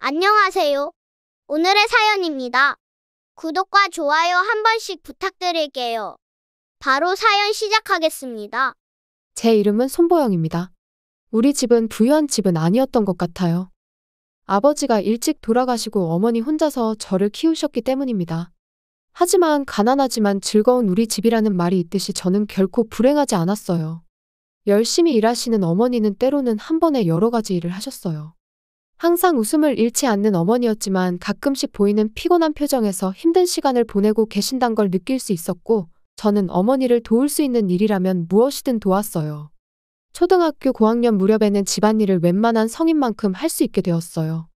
안녕하세요. 오늘의 사연입니다. 구독과 좋아요 한 번씩 부탁드릴게요. 바로 사연 시작하겠습니다. 제 이름은 손보영입니다. 우리 집은 부유한 집은 아니었던 것 같아요. 아버지가 일찍 돌아가시고 어머니 혼자서 저를 키우셨기 때문입니다. 하지만 가난하지만 즐거운 우리 집이라는 말이 있듯이 저는 결코 불행하지 않았어요. 열심히 일하시는 어머니는 때로는 한 번에 여러 가지 일을 하셨어요. 항상 웃음을 잃지 않는 어머니였지만 가끔씩 보이는 피곤한 표정에서 힘든 시간을 보내고 계신단 걸 느낄 수 있었고, 저는 어머니를 도울 수 있는 일이라면 무엇이든 도왔어요. 초등학교 고학년 무렵에는 집안일을 웬만한 성인만큼 할 수 있게 되었어요.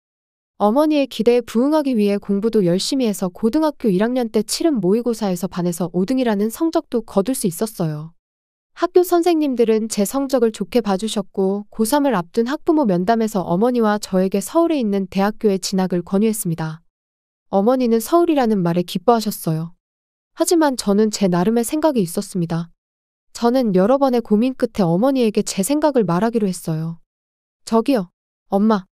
어머니의 기대에 부응하기 위해 공부도 열심히 해서 고등학교 1학년 때 치른 모의고사에서 반에서 5등이라는 성적도 거둘 수 있었어요. 학교 선생님들은 제 성적을 좋게 봐주셨고 고3을 앞둔 학부모 면담에서 어머니와 저에게 서울에 있는 대학교에 진학을 권유했습니다. 어머니는 서울이라는 말에 기뻐하셨어요. 하지만 저는 제 나름의 생각이 있었습니다. 저는 여러 번의 고민 끝에 어머니에게 제 생각을 말하기로 했어요. 저기요, 엄마.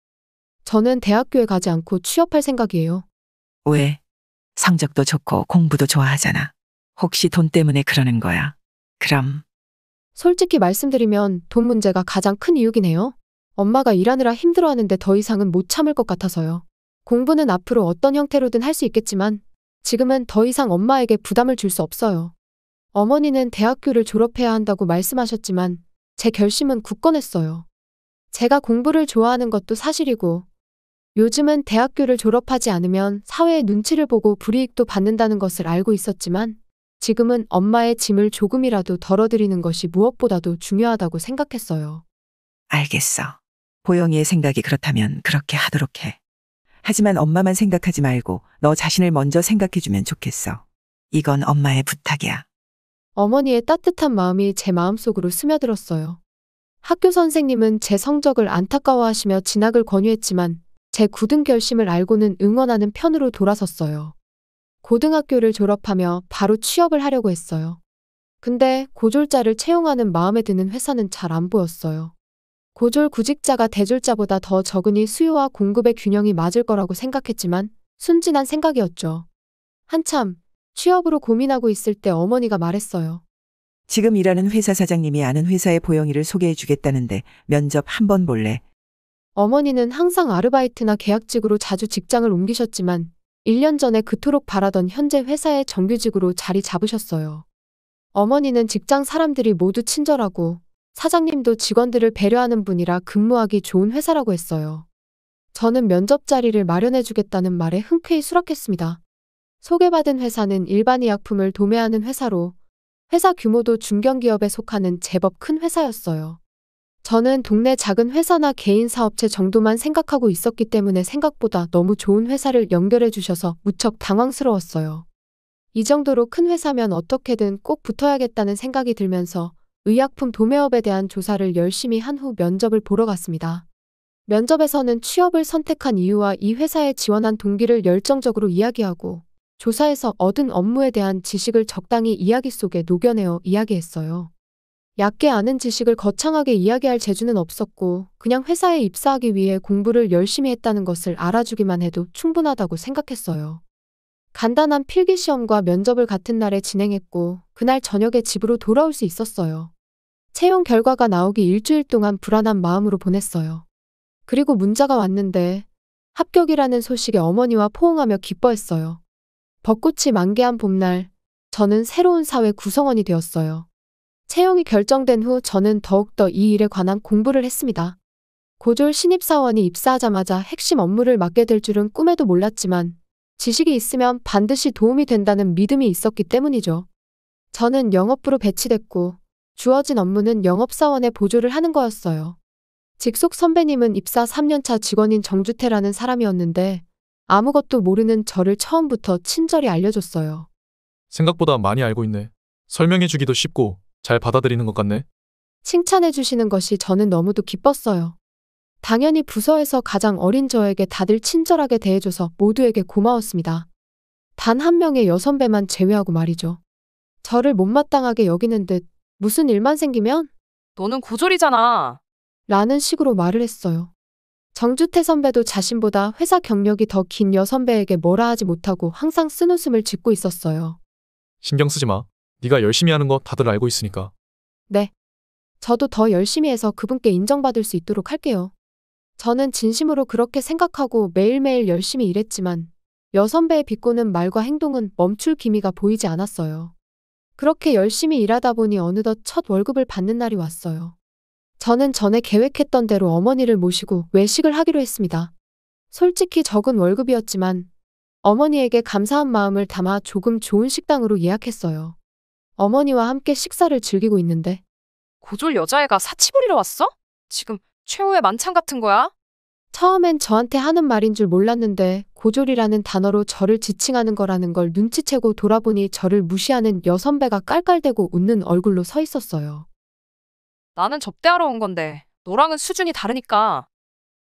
저는 대학교에 가지 않고 취업할 생각이에요. 왜? 성적도 좋고 공부도 좋아하잖아. 혹시 돈 때문에 그러는 거야? 그럼 솔직히 말씀드리면 돈 문제가 가장 큰 이유긴 해요. 엄마가 일하느라 힘들어하는데 더 이상은 못 참을 것 같아서요. 공부는 앞으로 어떤 형태로든 할 수 있겠지만 지금은 더 이상 엄마에게 부담을 줄 수 없어요. 어머니는 대학교를 졸업해야 한다고 말씀하셨지만 제 결심은 굳건했어요. 제가 공부를 좋아하는 것도 사실이고 요즘은 대학교를 졸업하지 않으면 사회의 눈치를 보고 불이익도 받는다는 것을 알고 있었지만 지금은 엄마의 짐을 조금이라도 덜어드리는 것이 무엇보다도 중요하다고 생각했어요. 알겠어. 보영이의 생각이 그렇다면 그렇게 하도록 해. 하지만 엄마만 생각하지 말고 너 자신을 먼저 생각해주면 좋겠어. 이건 엄마의 부탁이야. 어머니의 따뜻한 마음이 제 마음속으로 스며들었어요. 학교 선생님은 제 성적을 안타까워하시며 진학을 권유했지만 제 굳은 결심을 알고는 응원하는 편으로 돌아섰어요. 고등학교를 졸업하며 바로 취업을 하려고 했어요. 근데 고졸자를 채용하는 마음에 드는 회사는 잘 안 보였어요. 고졸 구직자가 대졸자보다 더 적으니 수요와 공급의 균형이 맞을 거라고 생각했지만 순진한 생각이었죠. 한참 취업으로 고민하고 있을 때 어머니가 말했어요. 지금 일하는 회사 사장님이 아는 회사에 보영이를 소개해 주겠다는데 면접 한번 볼래? 어머니는 항상 아르바이트나 계약직으로 자주 직장을 옮기셨지만 1년 전에 그토록 바라던 현재 회사의 정규직으로 자리 잡으셨어요. 어머니는 직장 사람들이 모두 친절하고 사장님도 직원들을 배려하는 분이라 근무하기 좋은 회사라고 했어요. 저는 면접 자리를 마련해 주겠다는 말에 흔쾌히 수락했습니다. 소개받은 회사는 일반 의약품을 도매하는 회사로 회사 규모도 중견기업에 속하는 제법 큰 회사였어요. 저는 동네 작은 회사나 개인 사업체 정도만 생각하고 있었기 때문에 생각보다 너무 좋은 회사를 연결해 주셔서 무척 당황스러웠어요. 이 정도로 큰 회사면 어떻게든 꼭 붙어야겠다는 생각이 들면서 의약품 도매업에 대한 조사를 열심히 한 후 면접을 보러 갔습니다. 면접에서는 취업을 선택한 이유와 이 회사에 지원한 동기를 열정적으로 이야기하고 조사에서 얻은 업무에 대한 지식을 적당히 이야기 속에 녹여내어 이야기했어요. 얕게 아는 지식을 거창하게 이야기할 재주는 없었고 그냥 회사에 입사하기 위해 공부를 열심히 했다는 것을 알아주기만 해도 충분하다고 생각했어요. 간단한 필기시험과 면접을 같은 날에 진행했고 그날 저녁에 집으로 돌아올 수 있었어요. 채용 결과가 나오기 일주일 동안 불안한 마음으로 보냈어요. 그리고 문자가 왔는데 합격이라는 소식에 어머니와 포옹하며 기뻐했어요. 벚꽃이 만개한 봄날, 저는 새로운 사회 구성원이 되었어요. 채용이 결정된 후 저는 더욱더 이 일에 관한 공부를 했습니다. 고졸 신입사원이 입사하자마자 핵심 업무를 맡게 될 줄은 꿈에도 몰랐지만 지식이 있으면 반드시 도움이 된다는 믿음이 있었기 때문이죠. 저는 영업부로 배치됐고 주어진 업무는 영업사원의 보조를 하는 거였어요. 직속 선배님은 입사 3년차 직원인 정주태라는 사람이었는데 아무것도 모르는 저를 처음부터 친절히 알려줬어요. 생각보다 많이 알고 있네. 설명해주기도 쉽고 잘 받아들이는 것 같네. 칭찬해 주시는 것이 저는 너무도 기뻤어요. 당연히 부서에서 가장 어린 저에게 다들 친절하게 대해줘서 모두에게 고마웠습니다. 단 한 명의 여선배만 제외하고 말이죠. 저를 못마땅하게 여기는 듯 무슨 일만 생기면 너는 고졸이잖아. 라는 식으로 말을 했어요. 정주태 선배도 자신보다 회사 경력이 더 긴 여선배에게 뭐라 하지 못하고 항상 쓴웃음을 짓고 있었어요. 신경 쓰지 마. 네가 열심히 하는 거 다들 알고 있으니까. 네. 저도 더 열심히 해서 그분께 인정받을 수 있도록 할게요. 저는 진심으로 그렇게 생각하고 매일매일 열심히 일했지만 여선배의 비꼬는 말과 행동은 멈출 기미가 보이지 않았어요. 그렇게 열심히 일하다 보니 어느덧 첫 월급을 받는 날이 왔어요. 저는 전에 계획했던 대로 어머니를 모시고 외식을 하기로 했습니다. 솔직히 적은 월급이었지만 어머니에게 감사한 마음을 담아 조금 좋은 식당으로 예약했어요. 어머니와 함께 식사를 즐기고 있는데 고졸 여자애가 사치 부리러 왔어? 지금 최후의 만찬 같은 거야? 처음엔 저한테 하는 말인 줄 몰랐는데 고졸이라는 단어로 저를 지칭하는 거라는 걸 눈치채고 돌아보니 저를 무시하는 여선배가 깔깔대고 웃는 얼굴로 서 있었어요. 나는 접대하러 온 건데 너랑은 수준이 다르니까.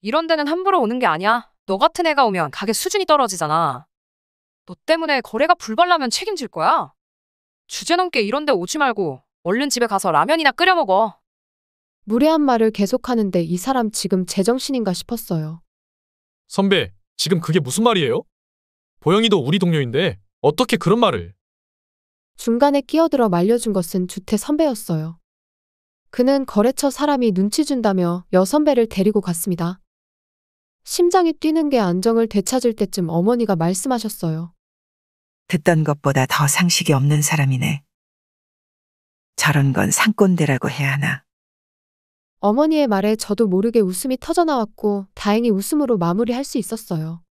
이런 데는 함부로 오는 게 아니야. 너 같은 애가 오면 가게 수준이 떨어지잖아. 너 때문에 거래가 불발나면 책임질 거야. 주제넘게 이런 데 오지 말고 얼른 집에 가서 라면이나 끓여 먹어. 무례한 말을 계속하는데 이 사람 지금 제정신인가 싶었어요. 선배, 지금 그게 무슨 말이에요? 보영이도 우리 동료인데 어떻게 그런 말을? 중간에 끼어들어 말려준 것은 주태 선배였어요. 그는 거래처 사람이 눈치 준다며 여선배를 데리고 갔습니다. 심장이 뛰는 게 안정을 되찾을 때쯤 어머니가 말씀하셨어요. 듣던 것보다 더 상식이 없는 사람이네. 저런 건 상꼰대라고 해야 하나. 어머니의 말에 저도 모르게 웃음이 터져나왔고 다행히 웃음으로 마무리할 수 있었어요.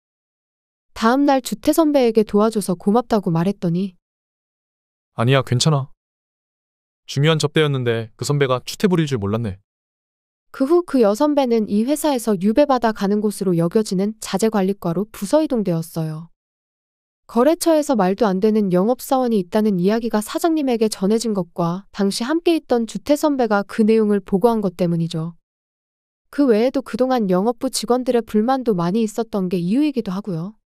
다음 날 주태 선배에게 도와줘서 고맙다고 말했더니 아니야, 괜찮아. 중요한 접대였는데 그 선배가 추태 부릴 줄 몰랐네. 그 후 그 여선배는 이 회사에서 유배받아 가는 곳으로 여겨지는 자재관리과로 부서 이동되었어요. 거래처에서 말도 안 되는 영업사원이 있다는 이야기가 사장님에게 전해진 것과 당시 함께 있던 주태 선배가 그 내용을 보고한 것 때문이죠. 그 외에도 그동안 영업부 직원들의 불만도 많이 있었던 게 이유이기도 하고요.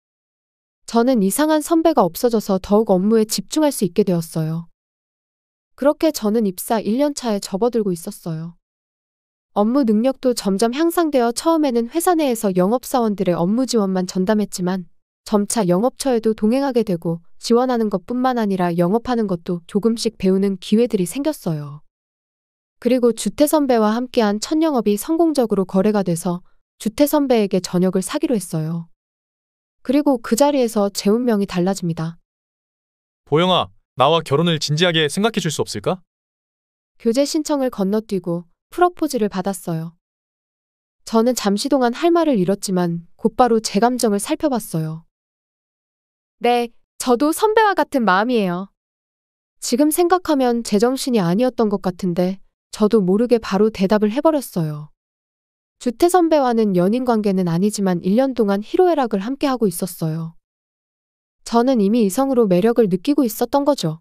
저는 이상한 선배가 없어져서 더욱 업무에 집중할 수 있게 되었어요. 그렇게 저는 입사 1년 차에 접어들고 있었어요. 업무 능력도 점점 향상되어 처음에는 회사 내에서 영업사원들의 업무 지원만 전담했지만 점차 영업처에도 동행하게 되고 지원하는 것뿐만 아니라 영업하는 것도 조금씩 배우는 기회들이 생겼어요. 그리고 주태 선배와 함께한 첫 영업이 성공적으로 거래가 돼서 주태 선배에게 저녁을 사기로 했어요. 그리고 그 자리에서 제 운명이 달라집니다. 보영아, 나와 결혼을 진지하게 생각해 줄 수 없을까? 교제 신청을 건너뛰고 프러포즈를 받았어요. 저는 잠시 동안 할 말을 잃었지만 곧바로 제 감정을 살펴봤어요. 네, 저도 선배와 같은 마음이에요. 지금 생각하면 제정신이 아니었던 것 같은데 저도 모르게 바로 대답을 해버렸어요. 주태 선배와는 연인 관계는 아니지만 1년 동안 희로애락을 함께하고 있었어요. 저는 이미 이성으로 매력을 느끼고 있었던 거죠.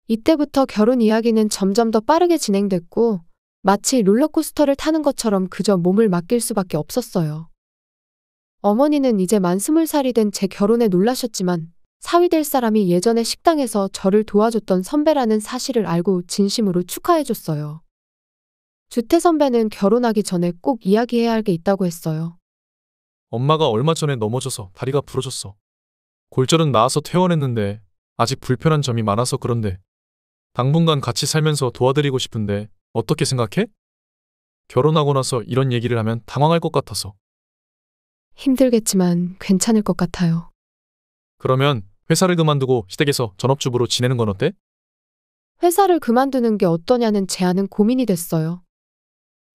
이때부터 결혼 이야기는 점점 더 빠르게 진행됐고 마치 롤러코스터를 타는 것처럼 그저 몸을 맡길 수밖에 없었어요. 어머니는 이제 만 20살이 된 제 결혼에 놀라셨지만 사위 될 사람이 예전에 식당에서 저를 도와줬던 선배라는 사실을 알고 진심으로 축하해줬어요. 주태 선배는 결혼하기 전에 꼭 이야기해야 할 게 있다고 했어요. 엄마가 얼마 전에 넘어져서 다리가 부러졌어. 골절은 나아서 퇴원했는데 아직 불편한 점이 많아서 그런데 당분간 같이 살면서 도와드리고 싶은데 어떻게 생각해? 결혼하고 나서 이런 얘기를 하면 당황할 것 같아서. 힘들겠지만 괜찮을 것 같아요. 그러면 회사를 그만두고 시댁에서 전업주부로 지내는 건 어때? 회사를 그만두는 게 어떠냐는 제안은 고민이 됐어요.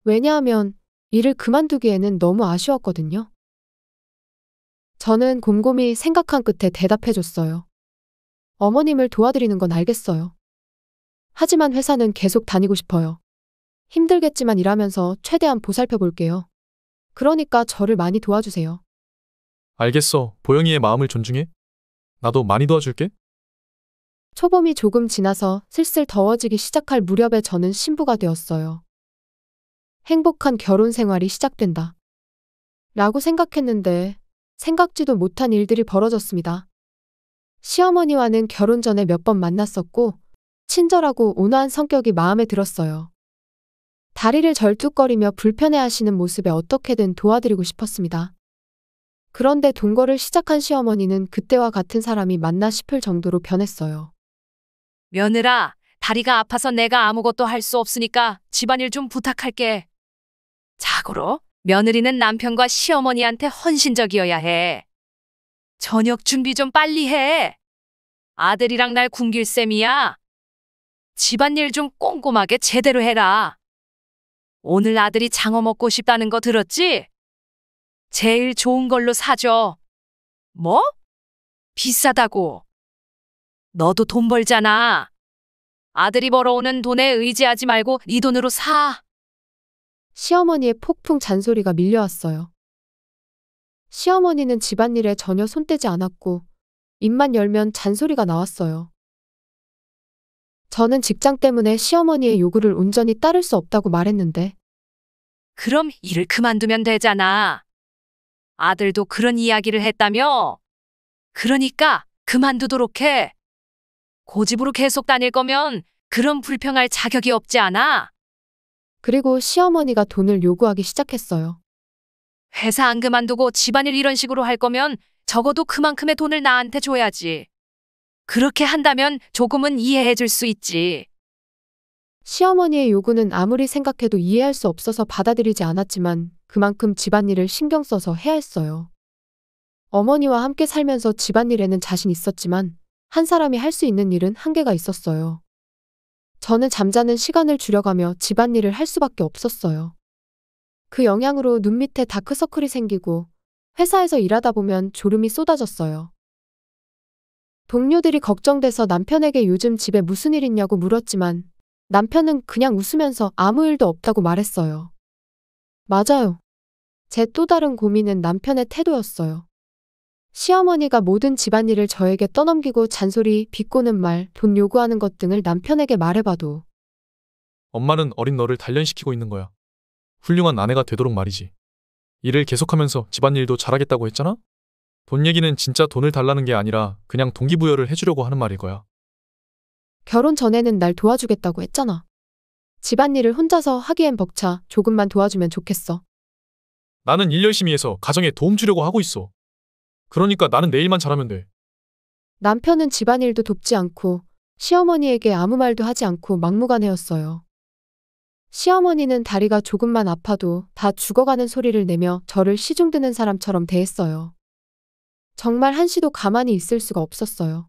왜냐하면 일을 그만두기에는 너무 아쉬웠거든요. 저는 곰곰이 생각한 끝에 대답해줬어요. 어머님을 도와드리는 건 알겠어요. 하지만 회사는 계속 다니고 싶어요. 힘들겠지만 일하면서 최대한 보살펴 볼게요. 그러니까 저를 많이 도와주세요. 알겠어. 보영이의 마음을 존중해. 나도 많이 도와줄게. 초봄이 조금 지나서 슬슬 더워지기 시작할 무렵에 저는 신부가 되었어요. 행복한 결혼 생활이 시작된다. 라고 생각했는데 생각지도 못한 일들이 벌어졌습니다. 시어머니와는 결혼 전에 몇 번 만났었고 친절하고 온화한 성격이 마음에 들었어요. 다리를 절뚝거리며 불편해하시는 모습에 어떻게든 도와드리고 싶었습니다. 그런데 동거를 시작한 시어머니는 그때와 같은 사람이 맞나 싶을 정도로 변했어요. 며느라, 다리가 아파서 내가 아무것도 할 수 없으니까 집안일 좀 부탁할게. 자고로 며느리는 남편과 시어머니한테 헌신적이어야 해. 저녁 준비 좀 빨리 해. 아들이랑 날 굶길 셈이야. 집안일 좀 꼼꼼하게 제대로 해라. 오늘 아들이 장어 먹고 싶다는 거 들었지? 제일 좋은 걸로 사줘. 뭐? 비싸다고. 너도 돈 벌잖아. 아들이 벌어오는 돈에 의지하지 말고 네 돈으로 사. 시어머니의 폭풍 잔소리가 밀려왔어요. 시어머니는 집안일에 전혀 손대지 않았고 입만 열면 잔소리가 나왔어요. 저는 직장 때문에 시어머니의 요구를 온전히 따를 수 없다고 말했는데 그럼 일을 그만두면 되잖아. 아들도 그런 이야기를 했다며? 그러니까 그만두도록 해. 고집으로 계속 다닐 거면 그런 불평할 자격이 없지 않아? 그리고 시어머니가 돈을 요구하기 시작했어요. 회사 안 그만두고 집안일 이런 식으로 할 거면 적어도 그만큼의 돈을 나한테 줘야지. 그렇게 한다면 조금은 이해해 줄 수 있지. 시어머니의 요구는 아무리 생각해도 이해할 수 없어서 받아들이지 않았지만 그만큼 집안일을 신경 써서 해야 했어요. 어머니와 함께 살면서 집안일에는 자신 있었지만 한 사람이 할 수 있는 일은 한계가 있었어요. 저는 잠자는 시간을 줄여가며 집안일을 할 수밖에 없었어요. 그 영향으로 눈 밑에 다크서클이 생기고 회사에서 일하다 보면 졸음이 쏟아졌어요. 동료들이 걱정돼서 남편에게 요즘 집에 무슨 일 있냐고 물었지만 남편은 그냥 웃으면서 아무 일도 없다고 말했어요. 맞아요. 제 또 다른 고민은 남편의 태도였어요. 시어머니가 모든 집안일을 저에게 떠넘기고 잔소리, 비꼬는 말, 돈 요구하는 것 등을 남편에게 말해봐도 엄마는 어린 너를 단련시키고 있는 거야. 훌륭한 아내가 되도록 말이지. 일을 계속하면서 집안일도 잘하겠다고 했잖아? 돈 얘기는 진짜 돈을 달라는 게 아니라 그냥 동기부여를 해주려고 하는 말일 거야. 결혼 전에는 날 도와주겠다고 했잖아. 집안일을 혼자서 하기엔 벅차. 조금만 도와주면 좋겠어. 나는 일 열심히 해서 가정에 도움 주려고 하고 있어. 그러니까 나는 내 일만 잘하면 돼. 남편은 집안일도 돕지 않고 시어머니에게 아무 말도 하지 않고 막무가내였어요. 시어머니는 다리가 조금만 아파도 다 죽어가는 소리를 내며 저를 시중드는 사람처럼 대했어요. 정말 한시도 가만히 있을 수가 없었어요.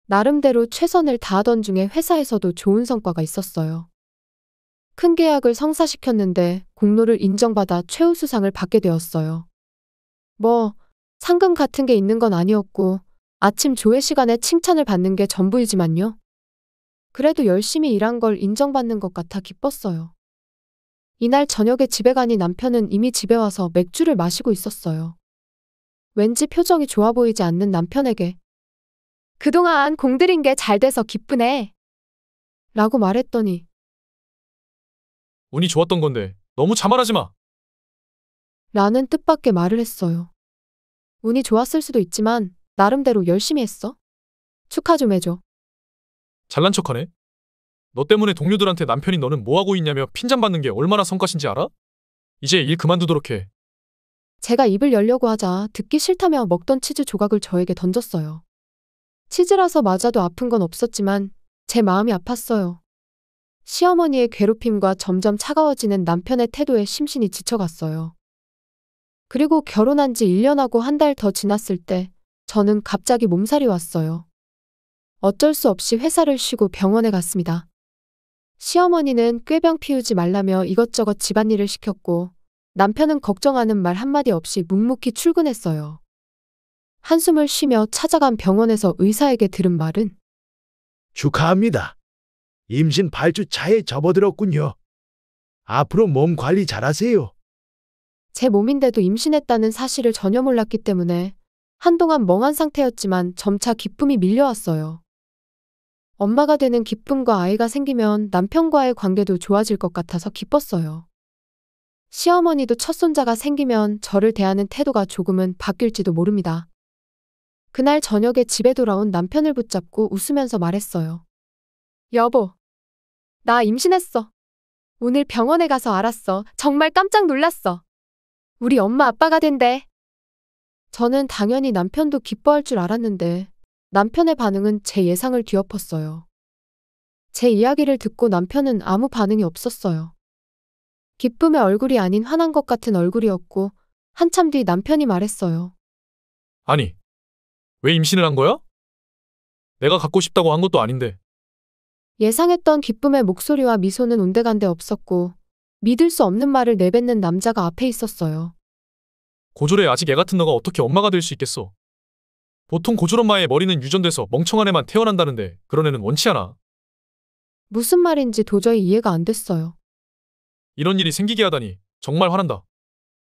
나름대로 최선을 다하던 중에 회사에서도 좋은 성과가 있었어요. 큰 계약을 성사시켰는데 공로를 인정받아 최우수상을 받게 되었어요. 상금 같은 게 있는 건 아니었고 아침 조회 시간에 칭찬을 받는 게 전부이지만요. 그래도 열심히 일한 걸 인정받는 것 같아 기뻤어요. 이날 저녁에 집에 가니 남편은 이미 집에 와서 맥주를 마시고 있었어요. 왠지 표정이 좋아 보이지 않는 남편에게 그동안 공들인 게 잘 돼서 기쁘네 라고 말했더니 운이 좋았던 건데 너무 자만하지 마. 라는 뜻밖의 말을 했어요. 운이 좋았을 수도 있지만 나름대로 열심히 했어. 축하 좀 해줘. 잘난 척하네. 너 때문에 동료들한테 남편이 너는 뭐하고 있냐며 핀잔받는 게 얼마나 성과신지 알아? 이제 일 그만두도록 해. 제가 입을 열려고 하자 듣기 싫다며 먹던 치즈 조각을 저에게 던졌어요. 치즈라서 맞아도 아픈 건 없었지만 제 마음이 아팠어요. 시어머니의 괴롭힘과 점점 차가워지는 남편의 태도에 심신이 지쳐갔어요. 그리고 결혼한 지 1년하고 한 달 더 지났을 때 저는 갑자기 몸살이 왔어요. 어쩔 수 없이 회사를 쉬고 병원에 갔습니다. 시어머니는 꾀병 피우지 말라며 이것저것 집안일을 시켰고 남편은 걱정하는 말 한마디 없이 묵묵히 출근했어요. 한숨을 쉬며 찾아간 병원에서 의사에게 들은 말은 축하합니다. 임신 8주 차에 접어들었군요. 앞으로 몸 관리 잘하세요. 제 몸인데도 임신했다는 사실을 전혀 몰랐기 때문에 한동안 멍한 상태였지만 점차 기쁨이 밀려왔어요. 엄마가 되는 기쁨과 아이가 생기면 남편과의 관계도 좋아질 것 같아서 기뻤어요. 시어머니도 첫 손자가 생기면 저를 대하는 태도가 조금은 바뀔지도 모릅니다. 그날 저녁에 집에 돌아온 남편을 붙잡고 웃으면서 말했어요. 여보, 나 임신했어. 오늘 병원에 가서 알았어. 정말 깜짝 놀랐어. 우리 엄마 아빠가 된대. 저는 당연히 남편도 기뻐할 줄 알았는데 남편의 반응은 제 예상을 뒤엎었어요. 제 이야기를 듣고 남편은 아무 반응이 없었어요. 기쁨의 얼굴이 아닌 화난 것 같은 얼굴이었고 한참 뒤 남편이 말했어요. 아니, 왜 임신을 한 거야? 내가 갖고 싶다고 한 것도 아닌데. 예상했던 기쁨의 목소리와 미소는 온데간데 없었고 믿을 수 없는 말을 내뱉는 남자가 앞에 있었어요. 고졸에 아직 애 같은 너가 어떻게 엄마가 될 수 있겠어? 보통 고졸 엄마의 머리는 유전돼서 멍청한 애만 태어난다는데 그런 애는 원치 않아. 무슨 말인지 도저히 이해가 안 됐어요. 이런 일이 생기게 하다니 정말 화난다.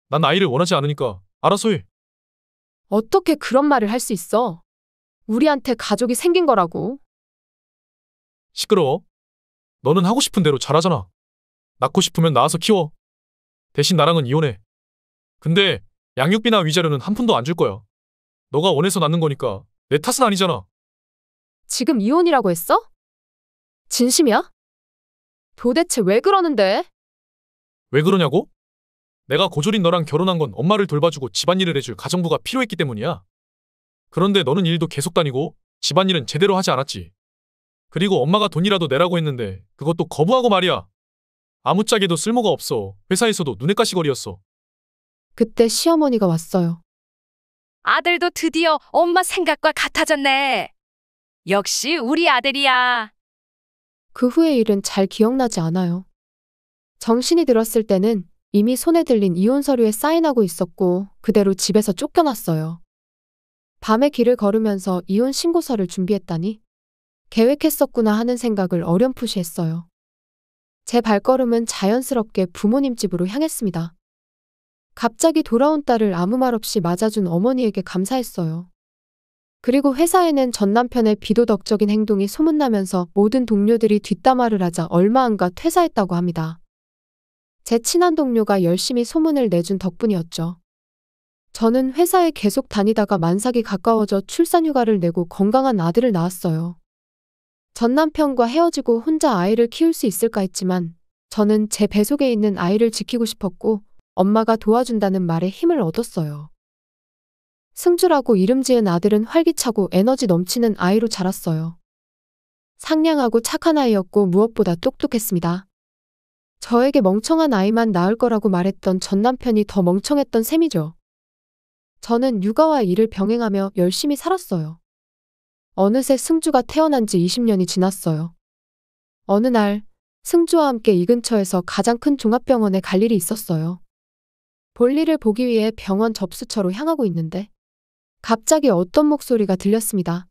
난 아이를 원하지 않으니까 알아서 해. 어떻게 그런 말을 할 수 있어? 우리한테 가족이 생긴 거라고. 시끄러워. 너는 하고 싶은 대로 잘하잖아. 낳고 싶으면 낳아서 키워. 대신 나랑은 이혼해. 근데 양육비나 위자료는 한 푼도 안 줄 거야. 너가 원해서 낳는 거니까 내 탓은 아니잖아. 지금 이혼이라고 했어? 진심이야? 도대체 왜 그러는데? 왜 그러냐고? 내가 고졸인 너랑 결혼한 건 엄마를 돌봐주고 집안일을 해줄 가정부가 필요했기 때문이야. 그런데 너는 일도 계속 다니고 집안일은 제대로 하지 않았지. 그리고 엄마가 돈이라도 내라고 했는데 그것도 거부하고 말이야. 아무짝에도 쓸모가 없어. 회사에서도 눈엣 가시거리였어. 그때 시어머니가 왔어요. 아들도 드디어 엄마 생각과 같아졌네. 역시 우리 아들이야. 그 후의 일은 잘 기억나지 않아요. 정신이 들었을 때는 이미 손에 들린 이혼 서류에 사인하고 있었고 그대로 집에서 쫓겨났어요. 밤에 길을 걸으면서 이혼 신고서를 준비했다니 계획했었구나 하는 생각을 어렴풋이 했어요. 제 발걸음은 자연스럽게 부모님 집으로 향했습니다. 갑자기 돌아온 딸을 아무 말 없이 맞아준 어머니에게 감사했어요. 그리고 회사에는 전 남편의 비도덕적인 행동이 소문나면서 모든 동료들이 뒷담화를 하자 얼마 안가 퇴사했다고 합니다. 제 친한 동료가 열심히 소문을 내준 덕분이었죠. 저는 회사에 계속 다니다가 만삭이 가까워져 출산휴가를 내고 건강한 아들을 낳았어요. 전 남편과 헤어지고 혼자 아이를 키울 수 있을까 했지만 저는 제 뱃속에 있는 아이를 지키고 싶었고 엄마가 도와준다는 말에 힘을 얻었어요. 승주라고 이름 지은 아들은 활기차고 에너지 넘치는 아이로 자랐어요. 상냥하고 착한 아이였고 무엇보다 똑똑했습니다. 저에게 멍청한 아이만 낳을 거라고 말했던 전 남편이 더 멍청했던 셈이죠. 저는 육아와 일을 병행하며 열심히 살았어요. 어느새 승주가 태어난 지 20년이 지났어요. 어느 날 승주와 함께 이 근처에서 가장 큰 종합병원에 갈 일이 있었어요. 볼일을 보기 위해 병원 접수처로 향하고 있는데 갑자기 어떤 목소리가 들렸습니다.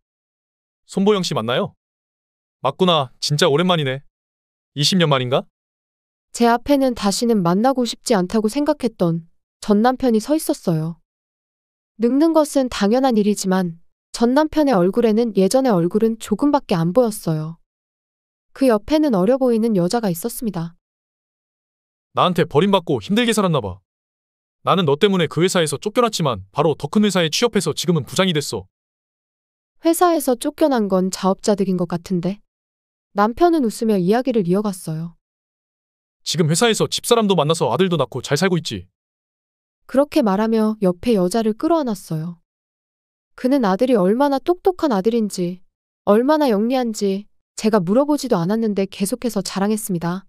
손보영 씨 맞나요? 맞구나. 진짜 오랜만이네. 20년 만인가? 제 앞에는 다시는 만나고 싶지 않다고 생각했던 전 남편이 서 있었어요. 늙는 것은 당연한 일이지만 전 남편의 얼굴에는 예전의 얼굴은 조금밖에 안 보였어요. 그 옆에는 어려 보이는 여자가 있었습니다. 나한테 버림받고 힘들게 살았나 봐. 나는 너 때문에 그 회사에서 쫓겨났지만 바로 더 큰 회사에 취업해서 지금은 부장이 됐어. 회사에서 쫓겨난 건 자업자득인 것 같은데. 남편은 웃으며 이야기를 이어갔어요. 지금 회사에서 집사람도 만나서 아들도 낳고 잘 살고 있지. 그렇게 말하며 옆에 여자를 끌어안았어요. 그는 아들이 얼마나 똑똑한 아들인지, 얼마나 영리한지 제가 물어보지도 않았는데 계속해서 자랑했습니다.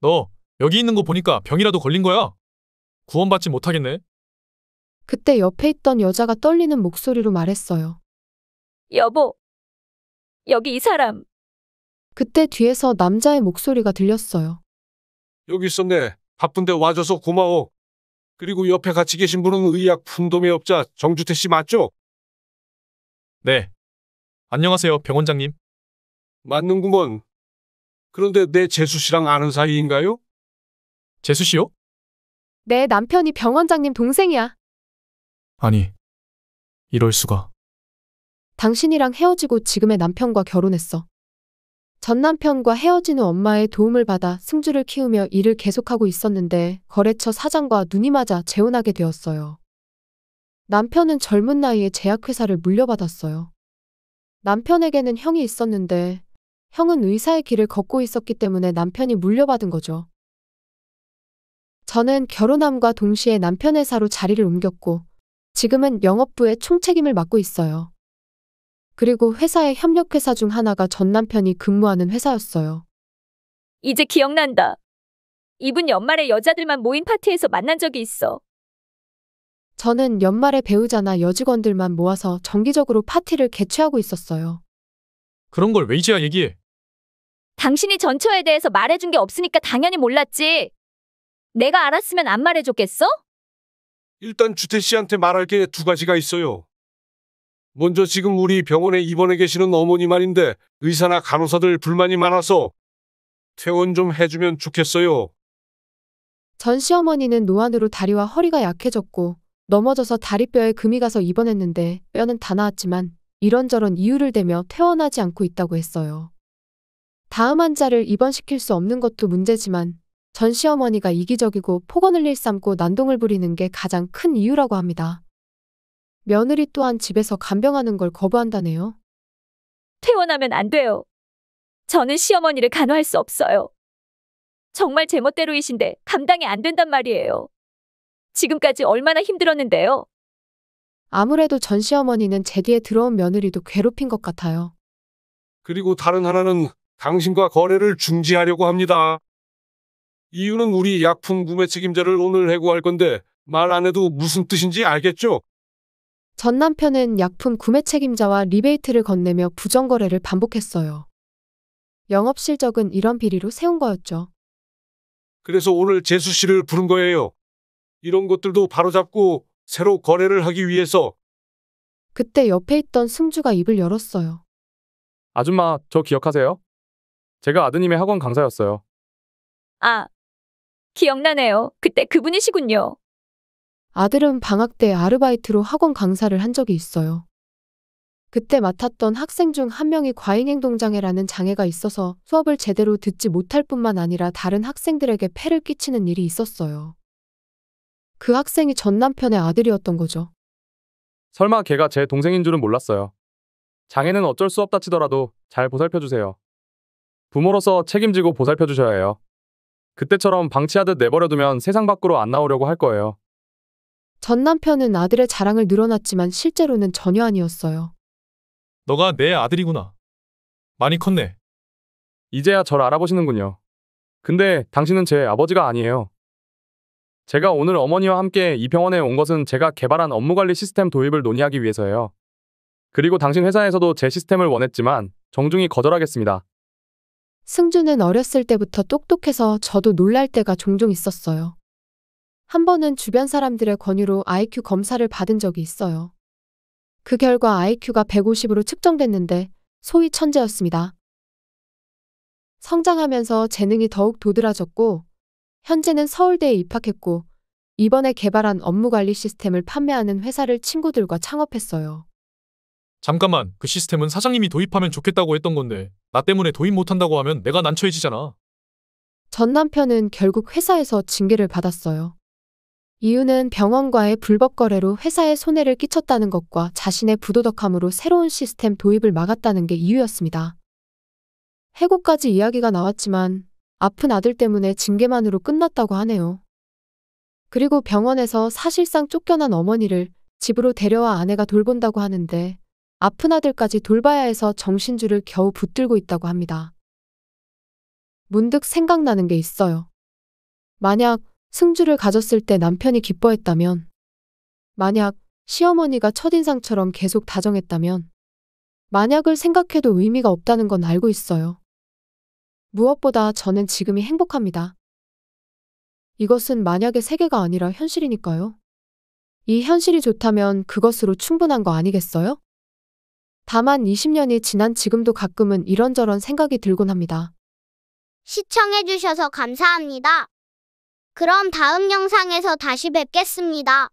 너 여기 있는 거 보니까 병이라도 걸린 거야? 구원받지 못하겠네. 그때 옆에 있던 여자가 떨리는 목소리로 말했어요. 여보, 여기 이 사람. 그때 뒤에서 남자의 목소리가 들렸어요. 여기 있었네. 바쁜데 와줘서 고마워. 그리고 옆에 같이 계신 분은 의학 품동의업자 정주태 씨 맞죠? 네. 안녕하세요, 병원장님. 맞는구먼. 그런데 내 재수 씨랑 아는 사이인가요? 재수 씨요? 내 남편이 병원장님 동생이야. 아니, 이럴 수가. 당신이랑 헤어지고 지금의 남편과 결혼했어. 전 남편과 헤어진 후 엄마의 도움을 받아 승주를 키우며 일을 계속하고 있었는데 거래처 사장과 눈이 맞아 재혼하게 되었어요. 남편은 젊은 나이에 제약회사를 물려받았어요. 남편에게는 형이 있었는데 형은 의사의 길을 걷고 있었기 때문에 남편이 물려받은 거죠. 저는 결혼함과 동시에 남편 회사로 자리를 옮겼고 지금은 영업부의 총책임을 맡고 있어요. 그리고 회사의 협력회사 중 하나가 전 남편이 근무하는 회사였어요. 이제 기억난다. 이분 연말에 여자들만 모인 파티에서 만난 적이 있어. 저는 연말에 배우자나 여직원들만 모아서 정기적으로 파티를 개최하고 있었어요. 그런 걸 왜 이제야 얘기해? 당신이 전처에 대해서 말해준 게 없으니까 당연히 몰랐지. 내가 알았으면 안 말해줬겠어? 일단 주태 씨한테 말할 게 두 가지가 있어요. 먼저 지금 우리 병원에 입원해 계시는 어머니 말인데 의사나 간호사들 불만이 많아서 퇴원 좀 해주면 좋겠어요. 전 시어머니는 노안으로 다리와 허리가 약해졌고 넘어져서 다리뼈에 금이 가서 입원했는데 뼈는 다 나았지만 이런저런 이유를 대며 퇴원하지 않고 있다고 했어요. 다음 환자를 입원시킬 수 없는 것도 문제지만 전 시어머니가 이기적이고 폭언을 일삼고 난동을 부리는 게 가장 큰 이유라고 합니다. 며느리 또한 집에서 간병하는 걸 거부한다네요. 퇴원하면 안 돼요. 저는 시어머니를 간호할 수 없어요. 정말 제멋대로이신데 감당이 안 된단 말이에요. 지금까지 얼마나 힘들었는데요. 아무래도 전 시어머니는 제 뒤에 들어온 며느리도 괴롭힌 것 같아요. 그리고 다른 하나는 당신과 거래를 중지하려고 합니다. 이유는 우리 약품 구매 책임자를 오늘 해고할 건데 말 안 해도 무슨 뜻인지 알겠죠? 전 남편은 약품 구매 책임자와 리베이트를 건네며 부정거래를 반복했어요. 영업 실적은 이런 비리로 세운 거였죠. 그래서 오늘 재수 씨를 부른 거예요. 이런 것들도 바로잡고 새로 거래를 하기 위해서. 그때 옆에 있던 승주가 입을 열었어요. 아줌마, 저 기억하세요? 제가 아드님의 학원 강사였어요. 아, 기억나네요. 그때 그분이시군요. 아들은 방학 때 아르바이트로 학원 강사를 한 적이 있어요. 그때 맡았던 학생 중 한 명이 과잉행동장애라는 장애가 있어서 수업을 제대로 듣지 못할 뿐만 아니라 다른 학생들에게 폐를 끼치는 일이 있었어요. 그 학생이 전 남편의 아들이었던 거죠. 설마 걔가 제 동생인 줄은 몰랐어요. 장애는 어쩔 수 없다 치더라도 잘 보살펴주세요. 부모로서 책임지고 보살펴주셔야 해요. 그때처럼 방치하듯 내버려두면 세상 밖으로 안 나오려고 할 거예요. 전 남편은 아들의 자랑을 늘어놨지만 실제로는 전혀 아니었어요. 너가 내 아들이구나. 많이 컸네. 이제야 절 알아보시는군요. 근데 당신은 제 아버지가 아니에요. 제가 오늘 어머니와 함께 이 병원에 온 것은 제가 개발한 업무관리 시스템 도입을 논의하기 위해서예요. 그리고 당신 회사에서도 제 시스템을 원했지만 정중히 거절하겠습니다. 승주는 어렸을 때부터 똑똑해서 저도 놀랄 때가 종종 있었어요. 한 번은 주변 사람들의 권유로 IQ 검사를 받은 적이 있어요. 그 결과 IQ가 150으로 측정됐는데 소위 천재였습니다. 성장하면서 재능이 더욱 도드라졌고 현재는 서울대에 입학했고 이번에 개발한 업무관리 시스템을 판매하는 회사를 친구들과 창업했어요. 잠깐만, 그 시스템은 사장님이 도입하면 좋겠다고 했던 건데 나 때문에 도입 못한다고 하면 내가 난처해지잖아. 전 남편은 결국 회사에서 징계를 받았어요. 이유는 병원과의 불법 거래로 회사에 손해를 끼쳤다는 것과 자신의 부도덕함으로 새로운 시스템 도입을 막았다는 게 이유였습니다. 해고까지 이야기가 나왔지만 아픈 아들 때문에 징계만으로 끝났다고 하네요. 그리고 병원에서 사실상 쫓겨난 어머니를 집으로 데려와 아내가 돌본다고 하는데 아픈 아들까지 돌봐야 해서 정신줄을 겨우 붙들고 있다고 합니다. 문득 생각나는 게 있어요. 만약 승주를 가졌을 때 남편이 기뻐했다면, 만약 시어머니가 첫인상처럼 계속 다정했다면, 만약을 생각해도 의미가 없다는 건 알고 있어요. 무엇보다 저는 지금이 행복합니다. 이것은 만약의 세계가 아니라 현실이니까요. 이 현실이 좋다면 그것으로 충분한 거 아니겠어요? 다만 20년이 지난 지금도 가끔은 이런저런 생각이 들곤 합니다. 시청해주셔서 감사합니다. 그럼 다음 영상에서 다시 뵙겠습니다.